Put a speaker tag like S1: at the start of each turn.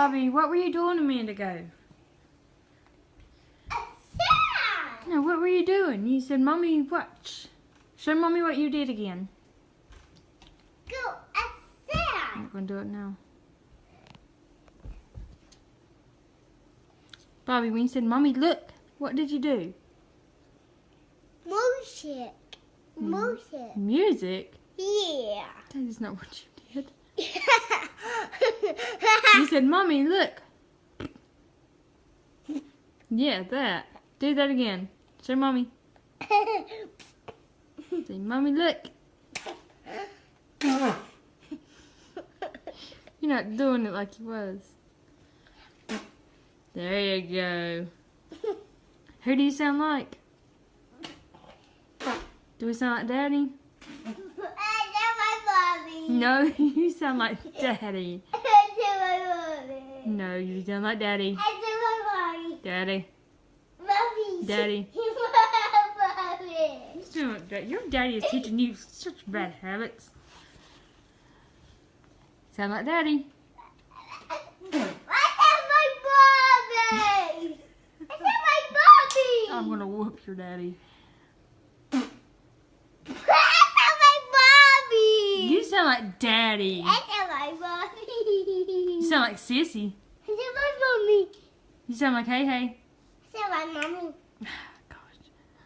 S1: Bobby, what were you doing a minute ago? No, what were you doing? You said, Mommy, watch. Show Mommy what you did again.
S2: Go outside.
S1: I'm not going to do it now. Bobby, when you said, Mommy, look, what did you do?
S2: Music. Music.
S1: Music?
S2: Yeah.
S1: That is not what you did. You said, Mommy, look. Yeah, that. Do that again. Show Mommy. Say, Mommy, look. You're not doing it like you was. There you go. Who do you sound like? Do we sound like Daddy?
S2: That's my mommy.
S1: No, you sound like Daddy.
S2: That's my mommy.
S1: No, you sound like Daddy.
S2: That's my mommy.
S1: Daddy.
S2: Mommy.
S1: Daddy.
S2: Mommy.
S1: Your daddy is teaching you such bad habits. Sound like Daddy.
S2: That's my mommy. That's my mommy.
S1: I'm gonna whoop your daddy.
S2: That's my mommy.
S1: You sound like Daddy.
S2: That's my mommy.
S1: You sound like Sissy.
S2: That's my mommy.
S1: You sound like Hey Hey.
S2: That's my mommy.